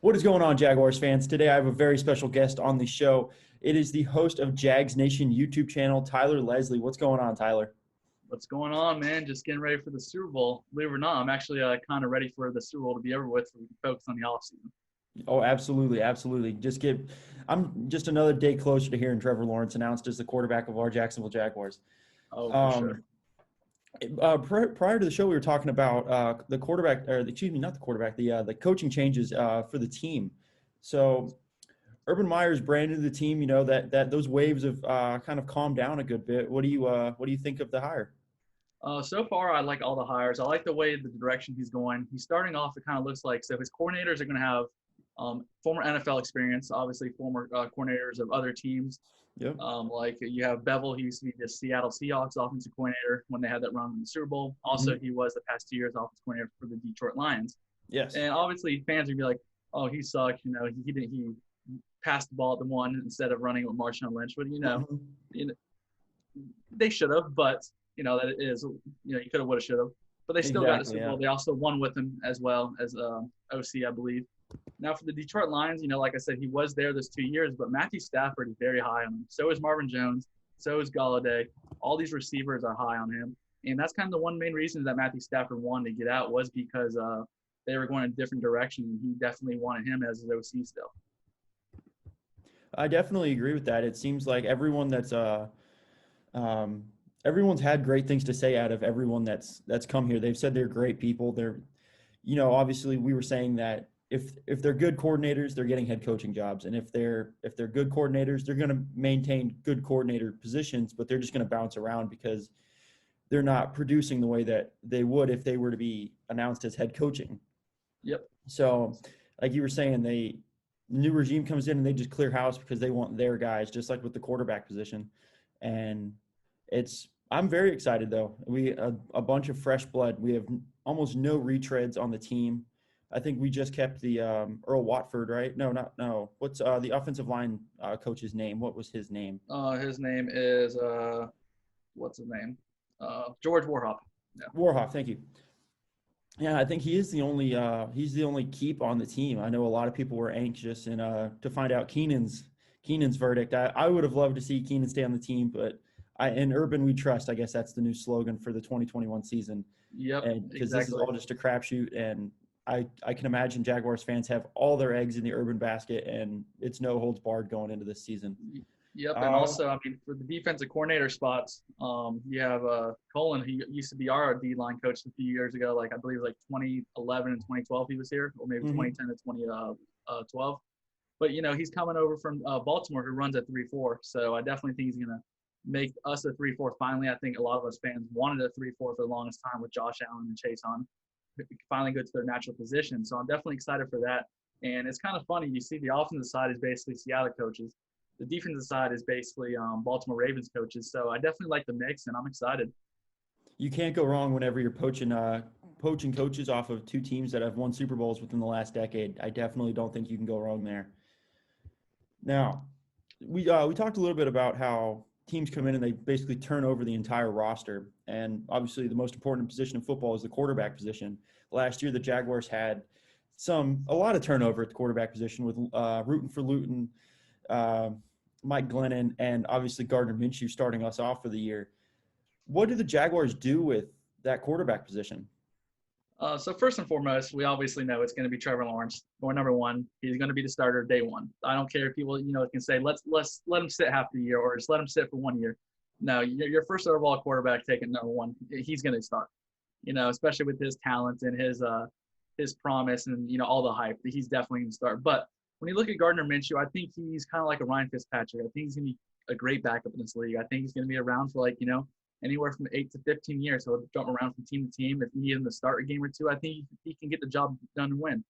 What is going on, Jaguars fans? Today I have a very special guest on the show. It is the host of Jags Nation YouTube channel, Tyler Leslie. What's going on, Tyler? What's going on, man? Just getting ready for the Super Bowl. Believe it or not, I'm actually kind of ready for the Super Bowl to be over with so we can focus on the offseason. Oh, absolutely, absolutely. I'm just another day closer to hearing Trevor Lawrence announced as the quarterback of our Jacksonville Jaguars. Oh, for sure. Um, Prior to the show, we were talking about the quarterback, or excuse me, not the quarterback, the coaching changes for the team. So Urban Meyer's branded the team. You know that those waves have kind of calmed down a good bit. What do you think of the hire? So far, I like all the hires. I like the way the direction he's going. He's starting off, it kind of looks like, so his coordinators are going to have former NFL experience, obviously former coordinators of other teams. Yep. Like you have Bevel, he used to be the Seattle Seahawks offensive coordinator when they had that run in the Super Bowl. Also, Hmm. he was the past 2 years offensive coordinator for the Detroit Lions. Yes. And obviously, fans would be like, "Oh, he sucked." He passed the ball at the one instead of running with Marshawn Lynch. But Mhm. you know they should have. But that is you could have, would have, should have. But they still got the Exactly. Super Yeah. Bowl. They also won with him as well as OC, I believe. Now for the Detroit Lions, like I said, he was there those 2 years, but Matthew Stafford is very high on him. So is Marvin Jones. So is Galladay. All these receivers are high on him, and that's kind of the one main reason that Matthew Stafford wanted to get out was because they were going a different direction, and he definitely wanted him as his OC still. I definitely agree with that. It seems like um, everyone's had great things to say out of everyone that's come here. They've said they're great people. Obviously we were saying that if they're good coordinators, they're getting head coaching jobs, and if they're good coordinators, they're going to maintain good coordinator positions, but they're just going to bounce around because they're not producing the way that they would if they were to be announced as head coaching. Yep. So, like you were saying, new regime comes in and they just clear house because they want their guys, just like with the quarterback position. And I'm very excited though. A bunch of fresh blood. We have almost no retreads on the team. I think we just kept the Earl Watford, right? No, not no. What's the offensive line coach's name? What was his name? His name is what's his name? George Warhop. Yeah. Warhoff. Thank you. Yeah, I think he's the only keep on the team. I know a lot of people were anxious and to find out Keenan's verdict. I would have loved to see Keenan stay on the team, but in Urban we trust. I guess that's the new slogan for the 2021 season. Yep. And because this is Exactly. all just a crapshoot, and I can imagine Jaguars fans have all their eggs in the Urban basket, and it's no holds barred going into this season. Yep, and Uh, also, I mean, for the defensive coordinator spots, you have Colin. He used to be our D line coach a few years ago. Like I believe, like 2011 and 2012, he was here, or maybe mhm. 2010 to 2012. But he's coming over from Baltimore, who runs at 3-4. So I definitely think he's gonna make us a 3-4 finally. I think a lot of us fans wanted a 3-4 for the longest time with Josh Allen and Chase on. Finally go to their natural position. So I'm definitely excited for that. And it's kind of funny. You see, the offensive side is basically Seattle coaches. The defensive side is basically Baltimore Ravens coaches. So I definitely like the mix, and I'm excited. You can't go wrong whenever you're poaching coaches off of two teams that have won Super Bowls within the last decade. I definitely don't think you can go wrong there. Now, we talked a little bit about how teams come in and they basically turn over the entire roster, and obviously the most important position in football is the quarterback position. Last year, the Jaguars had a lot of turnover at the quarterback position with Rootin for Luton, uh, Mike Glennon, and obviously Gardner Minshew starting us off for the year. What do the Jaguars do with that quarterback position? So first and foremost, we obviously know it's going to be Trevor Lawrence, or number one. He's going to be the starter day one. I don't care if people can say let's let him sit half the year or just let him sit for 1 year. No, your first overall quarterback taking number one, he's going to start. Especially with his talent and his promise and all the hype, he's definitely going to start. But when you look at Gardner Minshew, I think he's kind of like a Ryan Fitzpatrick. I think he's going to be a great backup in this league. I think he's going to be around for anywhere from 8 to 15 years. So he'll jump around from team to team. If you need him to start a game or two, I think he can get the job done and win.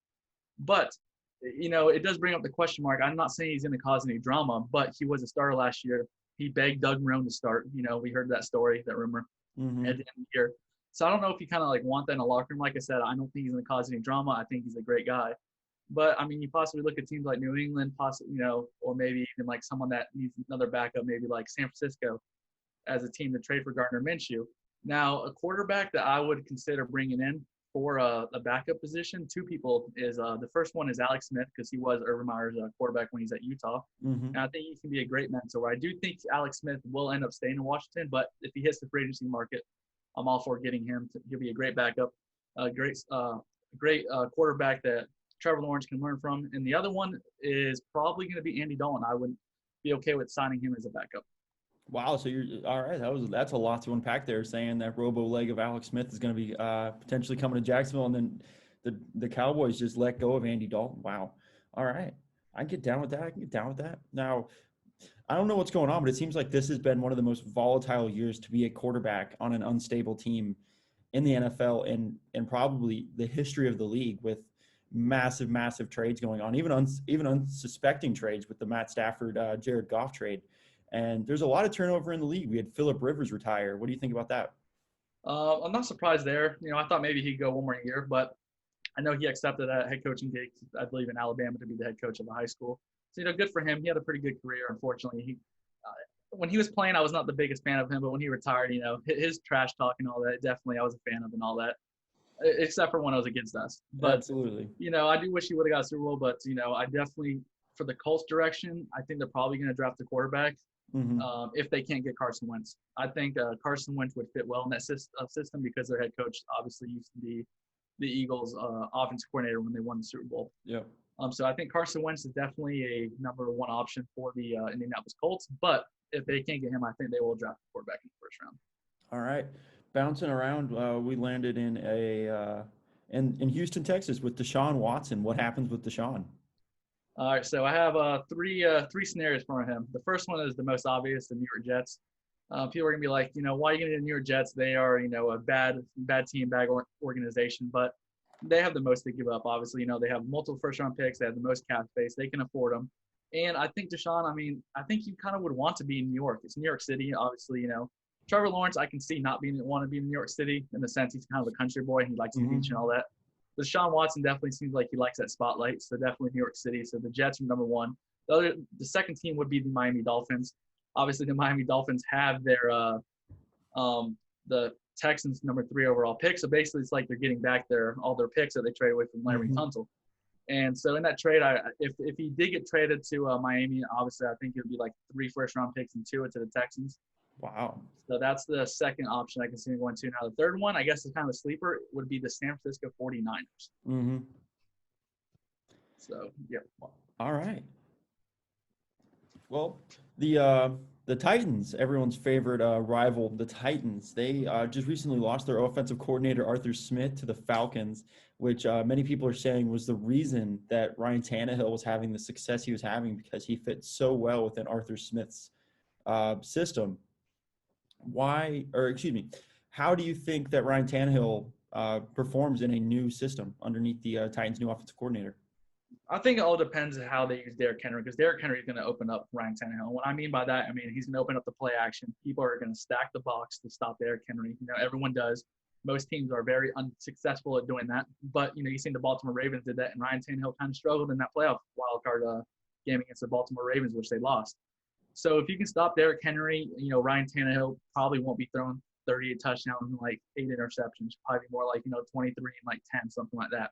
But it does bring up the question mark. I'm not saying he's going to cause any drama, but he was a starter last year. He begged Doug Marrone to start. We heard that story, that rumor Mm-hmm. at the end of the year. So I don't know if you kind of want that in a locker room. Like I said, I don't think he's going to cause any drama. I think he's a great guy. But I mean, you possibly look at teams like New England, possibly, or maybe even like someone that needs another backup, maybe like San Francisco as a team to trade for Gardner Minshew. Now, a quarterback that I would consider bringing in for the backup position, two people is the first one is Alex Smith because he was Urban Meyer's quarterback when he's at Utah. Mm-hmm. And I think he can be a great mentor. I do think Alex Smith will end up staying in Washington, but if he hits the free agency market, I'm all for getting him. He'll be a great backup, great quarterback that Trevor Lawrence can learn from. And the other one is probably going to be Andy Dalton. I would be okay with signing him as a backup. Wow, so you're all right. That's a lot to unpack there. Saying that robo leg of Alex Smith is going to be potentially coming to Jacksonville, and then the Cowboys just let go of Andy Dalton. Wow. All right, I can get down with that. Now, I don't know what's going on, but it seems like this has been one of the most volatile years to be a quarterback on an unstable team in the NFL and probably the history of the league, with massive trades going on, even unsuspecting trades with the Matt Stafford, Jared Goff trade. And there's a lot of turnover in the league. We had Phillip Rivers retire. What do you think about that? I'm not surprised there. I thought maybe he'd go one more year, but I know he accepted a head coaching gig, I believe, in Alabama to be the head coach of the high school. So, good for him. He had a pretty good career. Unfortunately, when he was playing, I was not the biggest fan of him, but when he retired, his trash talk and all that, definitely I was a fan of and all that, except for when I was against us. But, absolutely. I do wish he would have got a Super Bowl, but, I definitely, for the Colts direction, I think they're probably going to draft a quarterback. Mm-hmm. If they can't get Carson Wentz. I think Carson Wentz would fit well in that system because their head coach obviously used to be the Eagles' offensive coordinator when they won the Super Bowl. Yeah. So I think Carson Wentz is definitely a number one option for the Indianapolis Colts. But if they can't get him, I think they will draft a quarterback in the first round. All right. Bouncing around, we landed in in Houston, Texas with Deshaun Watson. What happens with Deshaun? All right, so I have three scenarios for him. The first one is the most obvious, the New York Jets. People are going to be like, why are you going to the New York Jets? They are, a bad team, bad organization, but they have the most to give up, obviously. They have multiple first-round picks. They have the most cap space. They can afford them. And I think Deshaun, I think you kind of would want to be in New York. It's New York City, obviously, Trevor Lawrence, I can see not want to be in New York City in the sense he's kind of a country boy. He likes the beach and all that. Deshaun Watson definitely seems like he likes that spotlight, so definitely New York City. So the Jets are number one. The second team would be the Miami Dolphins. Obviously, the Miami Dolphins have their the Texans number 3 overall pick. So basically, it's like they're getting back all their picks that they traded away from Larry Tunsil. And so in that trade, if he did get traded to Miami, obviously I think it would be like 3 first-round picks and 2 to the Texans. Wow. So that's the second option I can see going to. Now, the third one, I guess, is kind of a sleeper, would be the San Francisco 49ers. Mm-hmm. So, yeah. All right. Well, the Titans, everyone's favorite rival, the Titans, they just recently lost their offensive coordinator, Arthur Smith, to the Falcons, which many people are saying was the reason that Ryan Tannehill was having the success he was having, because he fit so well within Arthur Smith's system. How do you think that Ryan Tannehill performs in a new system underneath the Titans' new offensive coordinator? I think it all depends on how they use Derrick Henry, because Derrick Henry is going to open up Ryan Tannehill. What I mean by that, he's going to open up the play action. People are going to stack the box to stop Derrick Henry. Everyone does. Most teams are very unsuccessful at doing that. But, you've seen the Baltimore Ravens did that, and Ryan Tannehill kind of struggled in that playoff wildcard game against the Baltimore Ravens, which they lost. So if you can stop Derrick Henry, Ryan Tannehill probably won't be throwing 38 touchdowns and like 8 interceptions. Probably more like 23 and like 10, something like that.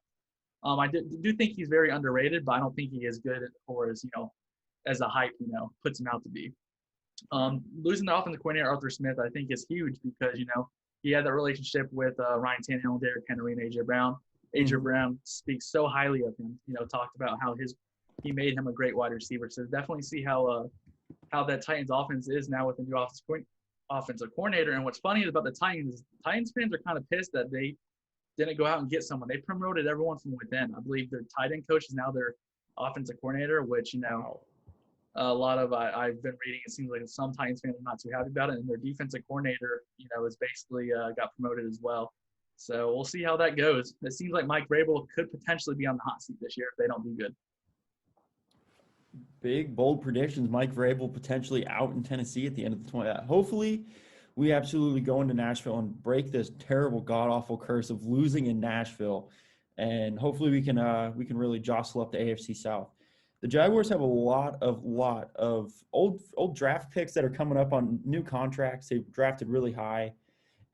I do think he's very underrated, but I don't think he is good or as a hype puts him out to be. Losing the offensive coordinator Arthur Smith, I think, is huge because he had that relationship with Ryan Tannehill, Derrick Henry, and AJ Brown. AJ Brown speaks so highly of him. Talked about how he made him a great wide receiver. So definitely see how that Titans offense is now with the new offensive coordinator. And what's funny about the Titans fans are kind of pissed that they didn't go out and get someone. They promoted everyone from within. I believe their tight end coach is now their offensive coordinator, which, a lot of I've been reading, it seems like some Titans fans are not too happy about it. And their defensive coordinator, is basically got promoted as well. So we'll see how that goes. It seems like Mike Vrabel could potentially be on the hot seat this year if they don't do good. Big, bold predictions. Mike Vrabel potentially out in Tennessee at the end of the 20. Hopefully, we absolutely go into Nashville and break this terrible, god-awful curse of losing in Nashville, and hopefully we can really jostle up the AFC South. The Jaguars have a lot of old draft picks that are coming up on new contracts. They've drafted really high,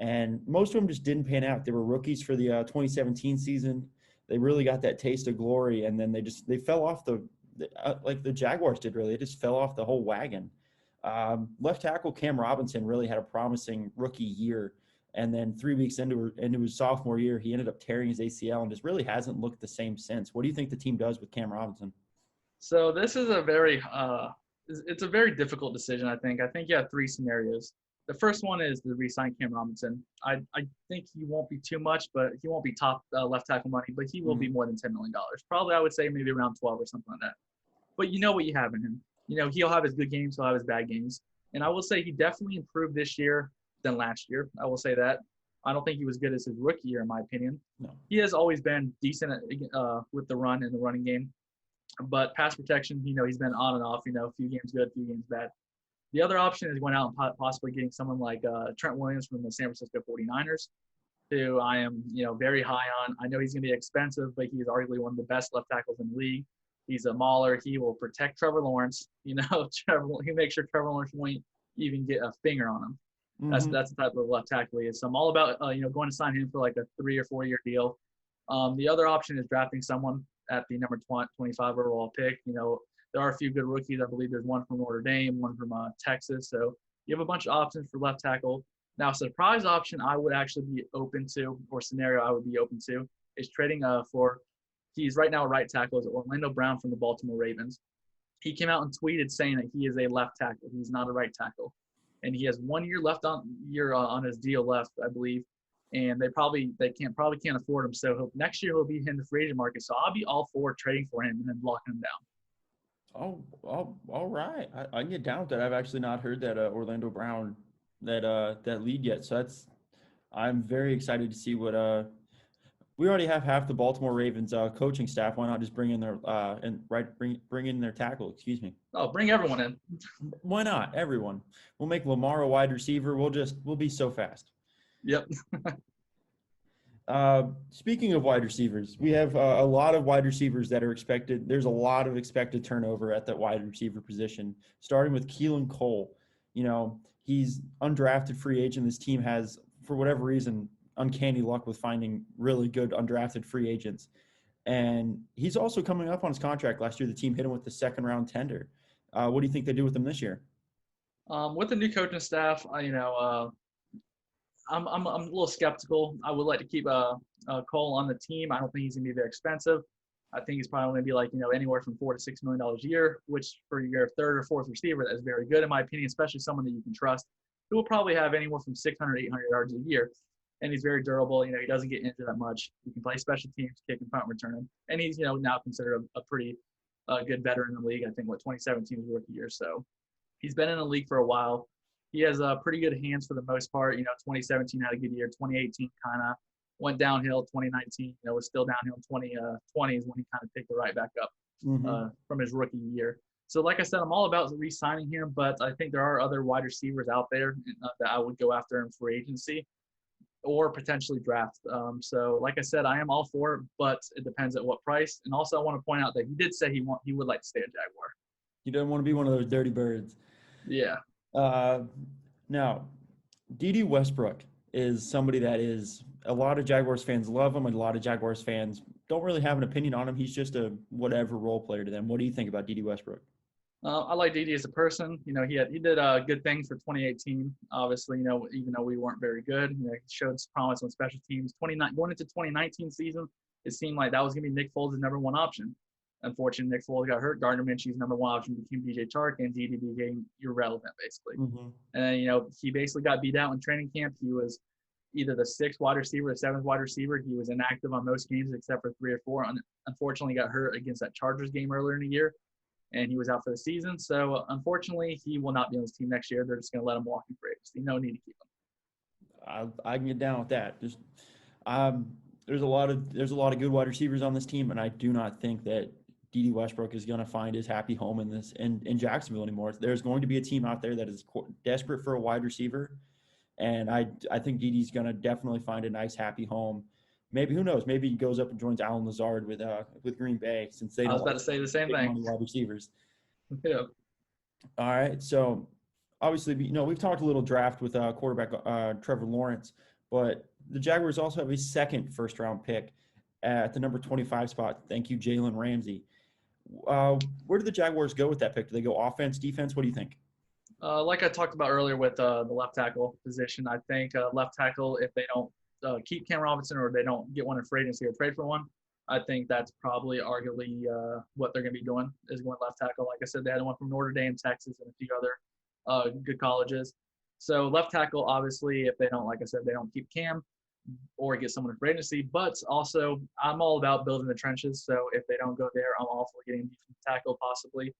and most of them just didn't pan out. They were rookies for the 2017 season. They really got that taste of glory, and then they fell off like the Jaguars did. Really, they just fell off the whole wagon. Left tackle Cam Robinson really had a promising rookie year, and then 3 weeks into his sophomore year, he ended up tearing his ACL and just really hasn't looked the same since. What do you think the team does with Cam Robinson? So this is it's a very difficult decision, I think. I think you have three scenarios. The first one is to re-sign Cam Robinson. I think he won't be too much, but he won't be top left tackle money, but he will be more than $10 million. Probably, I would say maybe around 12 or something like that. But you know what you have in him. He'll have his good games, he'll have his bad games. And I will say he definitely improved this year than last year. I will say that. I don't think he was good as his rookie year, in my opinion. No. He has always been decent with the run and the running game. But pass protection, he's been on and off, a few games good, a few games bad. The other option is going out and possibly getting someone like Trent Williams from the San Francisco 49ers, who I am, very high on. I know he's going to be expensive, but he is arguably one of the best left tackles in the league. He's a mauler. He will protect Trevor Lawrence. He makes sure Trevor Lawrence won't even get a finger on him. Mm-hmm. That's the type of left tackle he is. So I'm all about, going to sign him for like a 3 or 4 year deal. The other option is drafting someone at the number 25 overall pick. There are a few good rookies. I believe there's one from Notre Dame, one from Texas. So you have a bunch of options for left tackle. Now, surprise option I would actually be open to, or scenario I would be open to, is trading he's right now a right tackle, is Orlando Brown from the Baltimore Ravens. He came out and tweeted saying that he is a left tackle. He's not a right tackle. And he has 1 year left on his deal left, I believe. And they can't afford him. So next year he'll be in the free agent market. So I'll be all for trading for him and then locking him down. Oh, all right. I can get down with that. I've actually not heard that Orlando Brown that lead yet. So I'm very excited to see what we already have half the Baltimore Ravens coaching staff. Why not just bring in bring in their tackle? Excuse me. Oh, bring everyone in. Why not? Everyone. We'll make Lamar a wide receiver. We'll be so fast. Yep. Speaking of wide receivers, we have a lot of wide receivers that are expected. There's a lot of expected turnover at that wide receiver position, starting with Keelan Cole. He's undrafted free agent. This team has, for whatever reason, uncanny luck with finding really good undrafted free agents. And he's also coming up on his contract. Last year, the team hit him with the second round tender. What do you think they do with him this year? With the new coaching staff, I'm a little skeptical. I would like to keep Cole on the team. I don't think he's going to be very expensive. I think he's probably going to be like, anywhere from $4 to $6 million a year, which for your third or fourth receiver, that is very good in my opinion, especially someone that you can trust, who will probably have anywhere from 600, 800 yards a year. And he's very durable. He doesn't get injured that much. He can play special teams, kick and punt return. And he's, now considered a pretty good veteran in the league. I think 2017 was rookie year. So he's been in the league for a while. He has pretty good hands for the most part. 2017 had a good year. 2018 kind of went downhill. 2019, was still downhill. 2020 is when he kind of picked it right back up from his rookie year. So like I said, I'm all about re-signing him, but I think there are other wide receivers out there that I would go after in free agency or potentially draft. So like I said, I am all for it, but it depends at what price. And also I want to point out that he did say he would like to stay a Jaguar. He doesn't want to be one of those dirty birds. Yeah. Now, D.D. Westbrook is somebody that is a lot of Jaguars fans love him, and a lot of Jaguars fans don't really have an opinion on him. He's just a whatever role player to them. What do you think about D.D. Westbrook? I like D.D. as a person. He did good things for 2018. Obviously, even though we weren't very good, he showed promise on special teams. Going into 2019 season, it seemed like that was going to be Nick Foles' number one option. Unfortunately, Nick Foles got hurt. Gardner Minshew's number one option became DJ Chark, and D.D. became irrelevant, basically. Mm-hmm. And he basically got beat out in training camp. He was either the 6th wide receiver or 7th wide receiver. He was inactive on most games except for 3 or 4. Unfortunately, got hurt against that Chargers game earlier in the year, and he was out for the season. So, unfortunately, he will not be on this team next year. They're just going to let him walk in free agency. No need to keep him. I can get down with that. There's a lot of good wide receivers on this team, and I do not think that D.D. Westbrook is going to find his happy home in Jacksonville anymore. There's going to be a team out there that is desperate for a wide receiver, and I think D.D.'s going to definitely find a nice happy home. Maybe, who knows? Maybe he goes up and joins Allen Lazard with Green Bay, since they don't. I was about to say the same thing. Wide receivers. Yeah. All right. So obviously, we've talked a little draft with quarterback Trevor Lawrence. But the Jaguars also have a second first-round pick at the number 25 spot. Thank you, Jalen Ramsey. Where do the Jaguars go with that pick? Do they go offense, defense? What do you think? Like I talked about earlier with the left tackle position, I think left tackle, if they don't keep Cam Robinson or they don't get one in free agency or trade for one, I think that's probably arguably what they're going to be doing is going left tackle. Like I said, they had one from Notre Dame, Texas, and a few other good colleges. So left tackle, obviously, if they don't, like I said, they don't keep Cam or get someone in free agency. But also, I'm all about building the trenches. So if they don't go there, I'm all for getting a defensive tackle, possibly,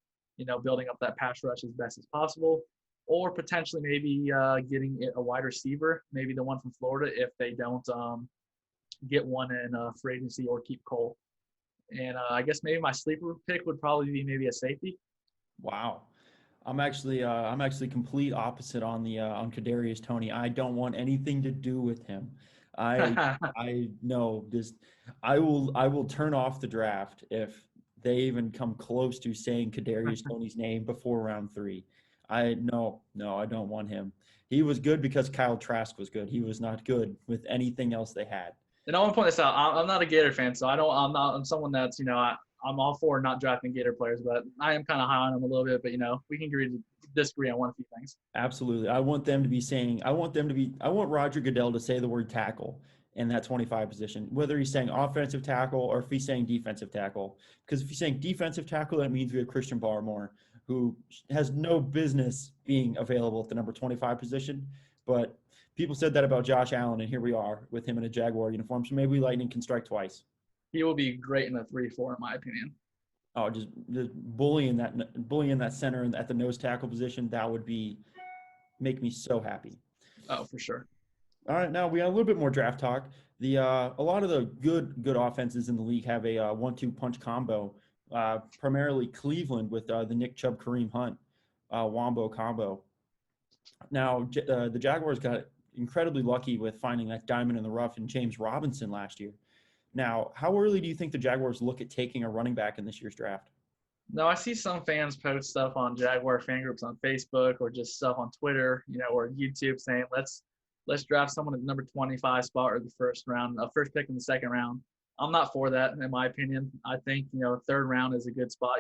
building up that pass rush as best as possible, or potentially maybe getting a wide receiver, maybe the one from Florida, if they don't get one in free agency or keep Cole. And I guess maybe my sleeper pick would probably be maybe a safety. Wow. I'm actually complete opposite on the on Kadarius Toney. I don't want anything to do with him. I know this. I will turn off the draft if they even come close to saying Kadarius Toney's name before round 3. I don't want him. He was good because Kyle Trask was good. He was not good with anything else they had. And I want to point this out. I'm not a Gator fan, so I'm someone that's, I'm all for not drafting Gator players, but I am kind of high on them a little bit. But, we can agree to disagree on a few things. Absolutely. I want Roger Goodell to say the word tackle in that 25 position, whether he's saying offensive tackle or if he's saying defensive tackle. Because if he's saying defensive tackle, that means we have Christian Barmore, who has no business being available at the number 25 position. But people said that about Josh Allen, and here we are with him in a Jaguar uniform. So maybe Lightning can strike twice. He will be great in a 3-4, in my opinion. Oh, just bullying that center and at the nose tackle position, that would make me so happy. Oh, for sure. All right, now we got a little bit more draft talk. A lot of the good offenses in the league have a 1-2 punch combo. Primarily Cleveland with the Nick Chubb, Kareem Hunt, Wombo combo. Now the Jaguars got incredibly lucky with finding that diamond in the rough in James Robinson last year. Now, how early do you think the Jaguars look at taking a running back in this year's draft? No, I see some fans post stuff on Jaguar fan groups on Facebook or just stuff on Twitter, or YouTube saying let's draft someone at the number 25 spot or the first round, first pick in the second round. I'm not for that, in my opinion. I think third round is a good spot.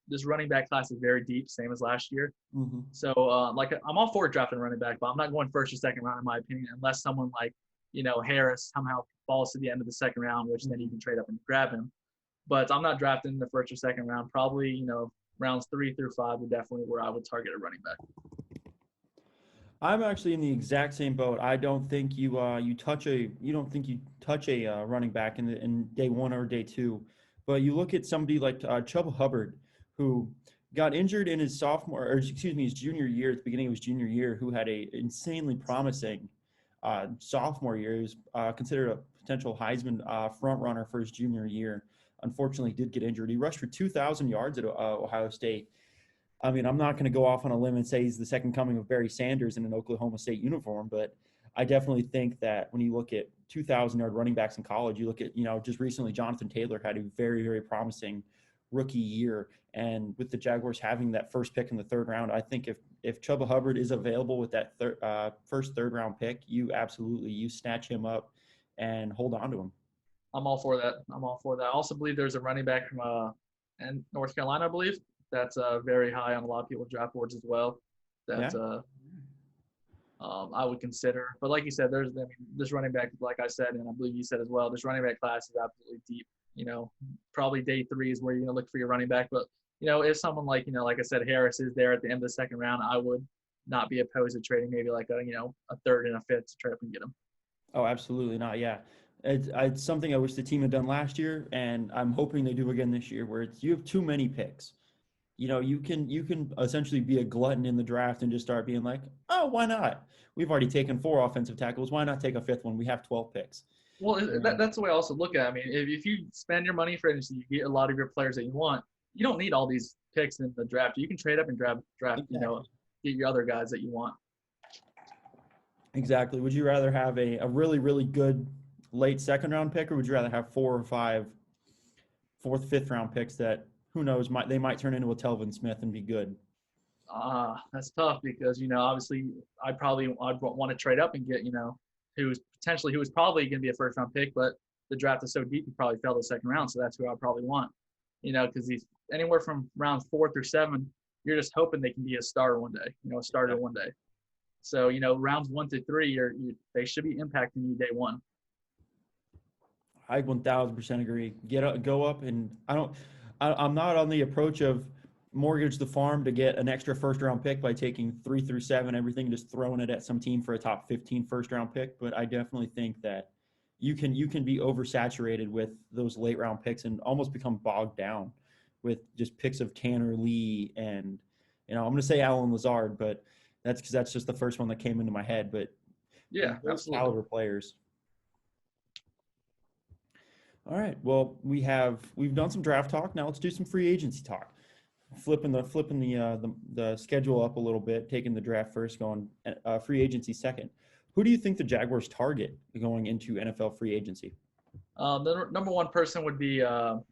This running back class is very deep, same as last year. Mm-hmm. So I'm all for drafting a running back, but I'm not going first or second round, in my opinion, unless someone like Harris somehow falls to the end of the second round, which then you can trade up and grab him. But I'm not drafting the first or second round. Probably, rounds 3 through 5 would definitely where I would target a running back. I'm actually in the exact same boat. I don't think you touch a running back in day 1 or day 2, but you look at somebody like Chuba Hubbard, who got injured in his junior year, at the beginning of his junior year, who had a insanely promising sophomore year. He was considered a potential Heisman front runner for his junior year. Unfortunately, he did get injured. He rushed for 2,000 yards at Ohio State. I mean, I'm not going to go off on a limb and say he's the second coming of Barry Sanders in an Oklahoma State uniform, but I definitely think that when you look at 2,000-yard running backs in college, you look at, just recently Jonathan Taylor had a very, very promising rookie year. And with the Jaguars having that first pick in the third round, I think if Chuba Hubbard is available with that first third-round pick, you snatch him up and hold on to him. I'm all for that. I also believe there's a running back from North Carolina, I believe, that's very high on a lot of people's draft boards as well. That I would consider. But like you said, this running back, like I said, and I believe you said as well, this running back class is absolutely deep. Probably day 3 is where you're going to look for your running back. But, if someone like, like I said, Harris is there at the end of the second round, I would not be opposed to trading maybe like a third and a fifth to try up and get him. Oh, absolutely not. Yeah. It's something I wish the team had done last year, and I'm hoping they do again this year, where you have too many picks. You can essentially be a glutton in the draft and just start being like, oh, why not? We've already taken 4 offensive tackles. Why not take a 5th one? We have 12 picks. Well, that's the way I also look at it. I mean, if you spend your money for it, you get a lot of your players that you want, you don't need all these picks in the draft. You can trade up and draft, exactly. Get your other guys that you want. Exactly. Would you rather have a really, really good late second-round pick, or would you rather have 4 or 5 4th, 5th-round picks that, who knows, they might turn into a Telvin Smith and be good? That's tough because, obviously I'd want to trade up and get, who was probably going to be a first round pick, but the draft is so deep, he probably fell to the second round. So that's who I probably want, because he's anywhere from round 4 through 7, you're just hoping they can be a starter one day, a starter one day. So, rounds 1 through 3, they should be impacting you day one. I 1000% agree. Go up, and I'm not on the approach of mortgage the farm to get an extra first round pick by taking 3 through 7, everything, just throwing it at some team for a top 15 first round pick. But I definitely think that you can be oversaturated with those late round picks and almost become bogged down with just picks of Tanner Lee and, I'm going to say Alan Lazard, but that's because that's just the first one that came into my head. But yeah, those caliber players. All right. Well, we've done some draft talk. Now let's do some free agency talk. Flipping the schedule up a little bit, taking the draft first, going free agency second. Who do you think the Jaguars target going into NFL free agency? The number one person would be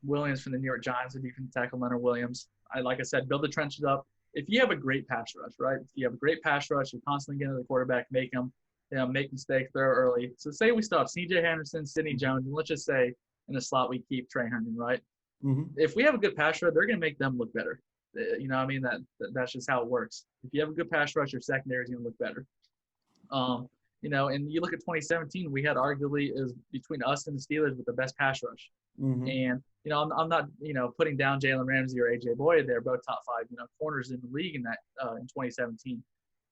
Williams from the New York Giants, the defensive tackle Leonard Williams. Like I said, build the trenches up. If you have a great pass rush, right? If you have a great pass rush, you're constantly getting to the quarterback, make mistakes, throw early. So say we stop C.J. Henderson, Sidney Jones, and let's just say in the slot we keep Trey Herndon, right? Mm-hmm. If we have a good pass rush, they're going to make them look better. That's just how it works. If you have a good pass rush, your secondary is going to look better. And you look at 2017, we had arguably is between us and the Steelers with the best pass rush. Mm-hmm. And I'm not putting down Jalen Ramsey or AJ Boyd. They're both top 5 corners in the league in that in 2017.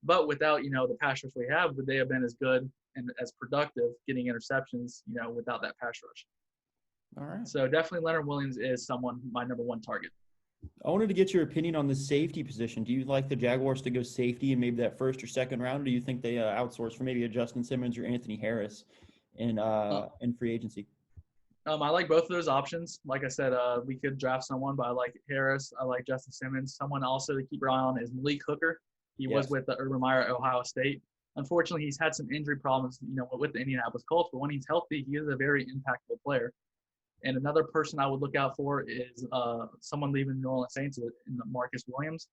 But without the pass rush we have, would they have been as good and as productive getting interceptions without that pass rush? All right. So definitely Leonard Williams is my number one target. I wanted to get your opinion on the safety position. Do you like the Jaguars to go safety in maybe that first or second round? Or do you think they outsource for maybe a Justin Simmons or Anthony Harris in free agency? I like both of those options. Like I said, we could draft someone, but I like Harris. I like Justin Simmons. Someone also to keep your eye on is Malik Hooker. He was with the Urban Meyer at Ohio State. Unfortunately, he's had some injury problems, with the Indianapolis Colts. But when he's healthy, he is a very impactful player. And another person I would look out for is someone leaving the New Orleans Saints in Marcus Williams.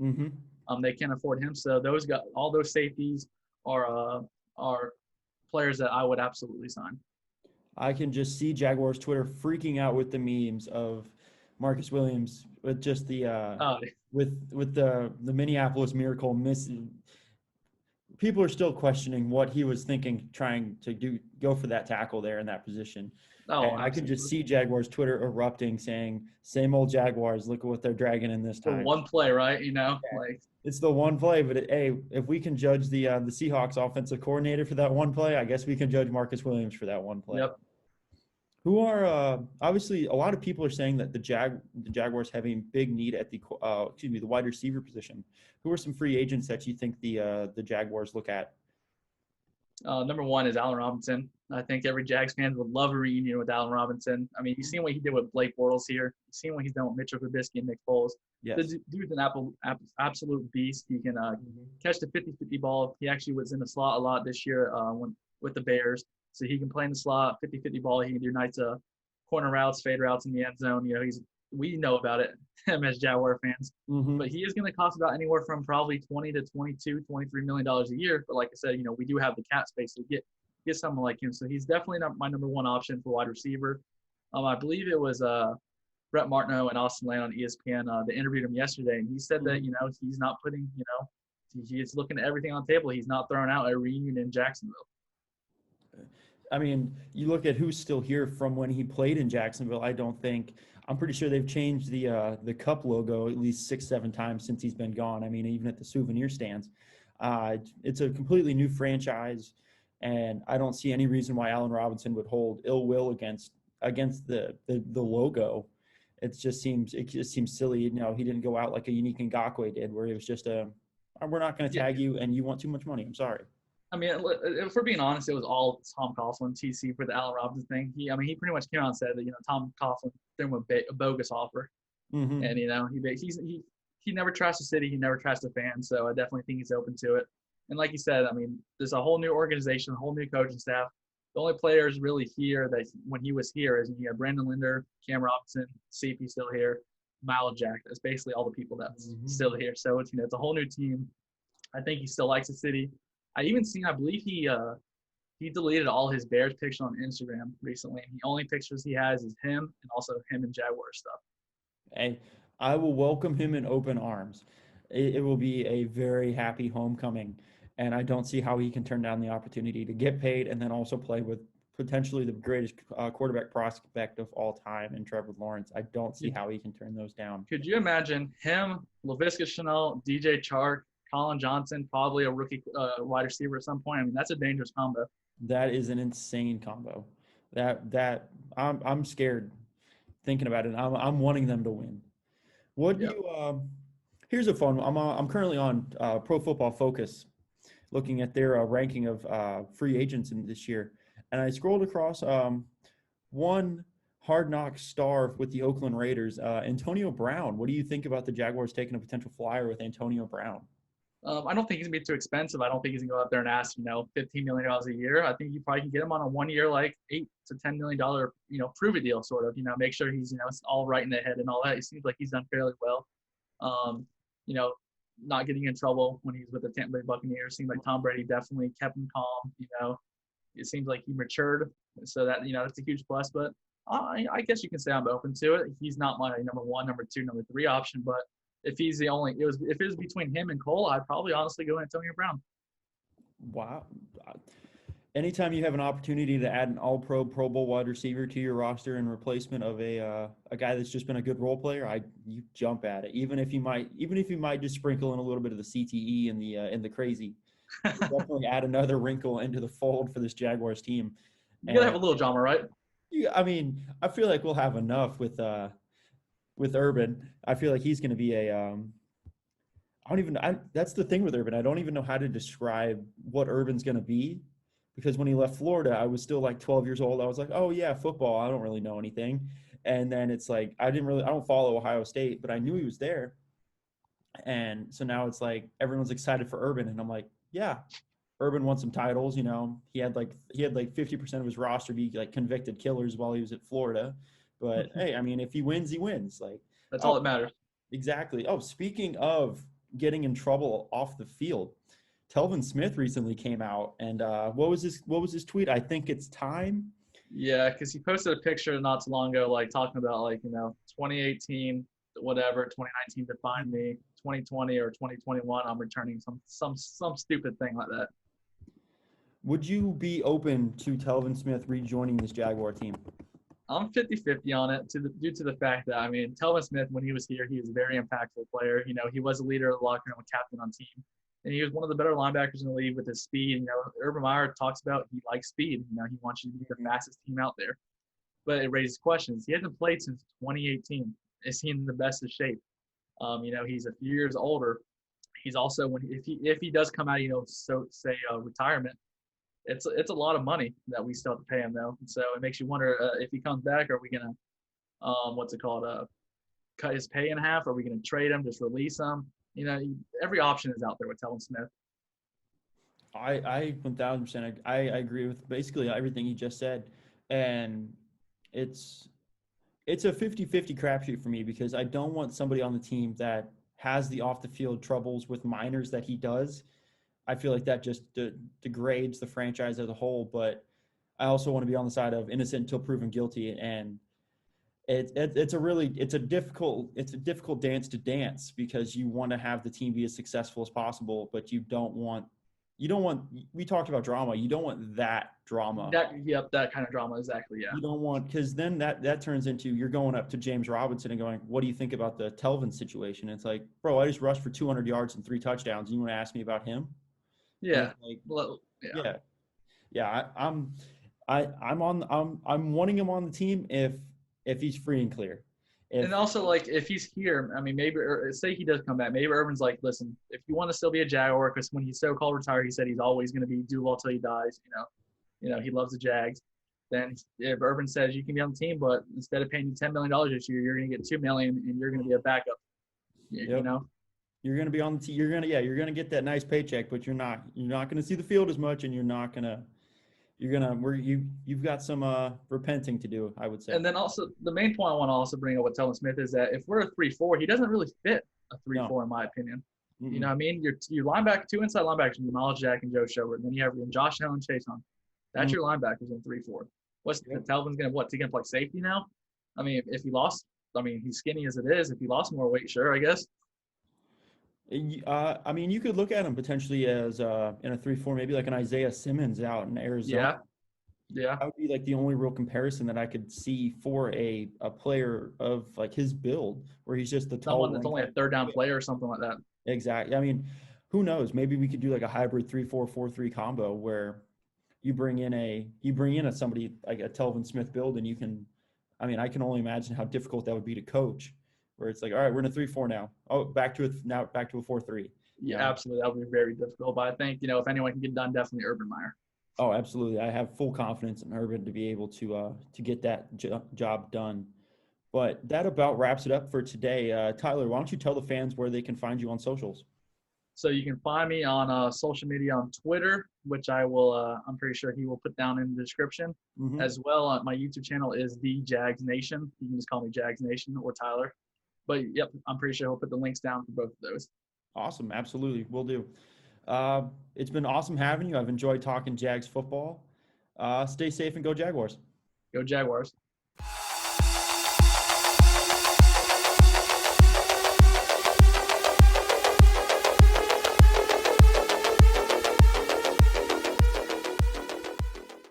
Mm-hmm. They can't afford him, so all those safeties are players that I would absolutely sign. I can just see Jaguars Twitter freaking out with the memes of Marcus Williams with just the with the Minneapolis Miracle missing. People are still questioning what he was thinking, trying to go for that tackle there in that position. I can just see Jaguars Twitter erupting, saying, "Same old Jaguars. Look at what they're dragging in this time." The one play, right? It's the one play. But if we can judge the Seahawks offensive coordinator for that one play, I guess we can judge Marcus Williams for that one play. Yep. Who are obviously a lot of people are saying that the Jaguars have a big need at the wide receiver position. Who are some free agents that you think the Jaguars look at? Number one is Allen Robinson. I think every Jags fan would love a reunion with Allen Robinson. I mean, you've seen what he did with Blake Bortles here. You've seen what he's done with Mitchell Trubisky and Nick Foles. Yes. The dude's an absolute beast. He can catch the 50-50 ball. He actually was in the slot a lot this year with the Bears. So he can play in the slot, 50-50 ball. He can do nice corner routes, fade routes in the end zone. We know about it, him as Jaguar fans. Mm-hmm. But he is going to cost about anywhere from probably $20 to $22, $23 million a year. But like I said, we do have the cap space to get someone like him. So he's definitely not my number one option for wide receiver. I believe it was Brett Martineau and Austin Lane on ESPN. They interviewed him yesterday, and he said that he's not putting he's looking at everything on the table. He's not throwing out a reunion in Jacksonville. I mean, you look at who's still here from when he played in Jacksonville. I'm pretty sure they've changed the cup logo at least 6-7 times since he's been gone. I mean, even at the souvenir stands. It's a completely new franchise, and I don't see any reason why Allen Robinson would hold ill will against the logo. It just seems silly. He didn't go out like a Unique Ngakoue did, where it was just we're not going to tag you, and you want too much money. I'm sorry. I mean, if we're being honest, it was all Tom Coughlin, TC, for the Allen Robinson thing. He pretty much came out and said that Tom Coughlin threw him a bogus offer, mm-hmm. and he never trashed the city, he never trashed the fans. So I definitely think he's open to it. And like you said, I mean, there's a whole new organization, a whole new coaching staff. The only players really here that when he was here is you have Brandon Linder, Cam Robinson, CP still here, Miles Jack. That's basically all the people that's mm-hmm. still here. So it's it's a whole new team. I think he still likes the city. I believe he he deleted all his Bears pictures on Instagram recently. The only pictures he has is him and also him and Jaguar stuff. Hey, I will welcome him in open arms. It will be a very happy homecoming, and I don't see how he can turn down the opportunity to get paid and then also play with potentially the greatest quarterback prospect of all time in Trevor Lawrence. I don't see how he can turn those down. Could you imagine him, Laviska Shenault, DJ Chark, Colin Johnson, probably a rookie wide receiver at some point? I mean, that's a dangerous combo. That is an insane combo. I'm scared thinking about it. I'm wanting them to win. What do you? Here's a fun one. I'm currently on Pro Football Focus, looking at their ranking of free agents in this year, and I scrolled across one Hard Knocks star with the Oakland Raiders, Antonio Brown. What do you think about the Jaguars taking a potential flyer with Antonio Brown? I don't think he's gonna be too expensive. I don't think he's gonna go out there and ask, $15 million a year. I think you probably can get him on a 1 year, like $8 to $10 million, prove it deal, sort of. Make sure he's, it's all right in the head and all that. It seems like he's done fairly well. Not getting in trouble when he's with the Tampa Bay Buccaneers. Seems like Tom Brady definitely kept him calm. It seems like he matured, so that that's a huge plus. But I guess you can say I'm open to it. He's not my number one, number two, number three option, but if he's the only, if it was between him and Cole, I'd probably honestly go Antonio Brown. Wow. Anytime you have an opportunity to add an All-Pro, Pro Bowl wide receiver to your roster in replacement of a guy that's just been a good role player, you jump at it. Even if you might just sprinkle in a little bit of the CTE and the crazy, definitely add another wrinkle into the fold for this Jaguars team. You gotta have a little drama, right? Yeah, I mean, I feel like we'll have enough with Urban. I feel like he's going to be that's the thing with Urban. I don't even know how to describe what Urban's going to be, because when he left Florida, I was still like 12 years old. I was like, oh yeah, football. I don't really know anything. And then it's like, I don't follow Ohio State, but I knew he was there. And so now it's like, everyone's excited for Urban. And I'm like, yeah, Urban won some titles. He had like 50% of his roster be like convicted killers while he was at Florida. But hey, I mean, if he wins, he wins. Like, that's all that matters. Exactly. Oh, speaking of getting in trouble off the field, Telvin Smith recently came out, and what was his tweet? I think it's time. Yeah, because he posted a picture not too long ago, like talking about 2018, whatever, 2019 defined me, 2020 or 2021, I'm returning some stupid thing like that. Would you be open to Telvin Smith rejoining this Jaguar team? I'm 50-50 on it due to the fact that, Telvin Smith, when he was here, he was a very impactful player. He was a leader of the locker room, a captain on team. And he was one of the better linebackers in the league with his speed. Urban Meyer talks about he likes speed. He wants you to be the fastest team out there. But it raises questions. He hasn't played since 2018. Is he in the best of shape? He's a few years older. He's also, if he does come out, retirement, it's a lot of money that we still have to pay him, though. So it makes you wonder if he comes back, are we going to, cut his pay in half? Are we going to trade him, just release him? Every option is out there with Telvin Smith. I 1,000%. I agree with basically everything he just said. And it's a 50-50 crapshoot for me, because I don't want somebody on the team that has the off-the-field troubles with minors that he does. I feel like that just degrades the franchise as a whole, but I also want to be on the side of innocent until proven guilty. And it's a difficult dance to dance, because you want to have the team be as successful as possible, but we talked about drama. You don't want that drama. That kind of drama, exactly. Yeah. You don't want, because then that turns into, you're going up to James Robinson and going, what do you think about the Telvin situation? It's like, bro, I just rushed for 200 yards and 3 touchdowns. And you want to ask me about him? Yeah. I'm wanting him on the team if he's free and clear. And also, if he's here, maybe, say he does come back, maybe Urban's like, listen, if you want to still be a Jaguar, because when he's so-called retired, he said he's always going to do well till he dies. He loves the Jags. Then if Urban says you can be on the team, but instead of paying you $10 million this year, you're going to get $2 million, and you're going to be a backup. You're going to be on the team. You're going to get that nice paycheck, but you're not going to see the field as much, and you've got some repenting to do, I would say. And then also the main point I want to also bring up with Telvin Smith is that if we're a 3-4, he doesn't really fit a 3-4 in my opinion. Mm-hmm. You know what I mean? Your linebacker, 2 inside linebackers, Miles Jack and Joe Schobert. And then you have Josh Allen, Chase on. That's your linebackers in 3-4. What's Yep. Telvin's gonna what? He gonna play safety now? I mean, if he lost, I mean, he's skinny as it is. If he lost more weight, sure, I guess. I mean, you could look at him potentially as in a 3-4, maybe like an Isaiah Simmons out in Arizona. Yeah, yeah. That would be like the only real comparison that I could see for a player of like his build, where he's just the tall Someone that's one. only a third down player or something like that. Exactly. I mean, who knows? Maybe we could do like a hybrid 3-4-4-3 combo where you bring in a somebody like a Telvin Smith build, and you can. I mean, I can only imagine how difficult that would be to coach. Where it's like, all right, we're in a 3-4 now. Oh, back to a 4-3. Yeah, absolutely. That would be very difficult. But I think, if anyone can get done, definitely Urban Meyer. Oh, absolutely. I have full confidence in Urban to be able to get that job done. But that about wraps it up for today. Tyler, why don't you tell the fans where they can find you on socials? So you can find me on social media on Twitter, which I will, I'm pretty sure he will put down in the description. Mm-hmm. As well, my YouTube channel is the Jags Nation. You can just call me Jags Nation or Tyler. But yep, I'm pretty sure he'll put the links down for both of those. Awesome. Absolutely. Will do. It's been awesome having you. I've enjoyed talking Jags football. Stay safe and go Jaguars. Go Jaguars.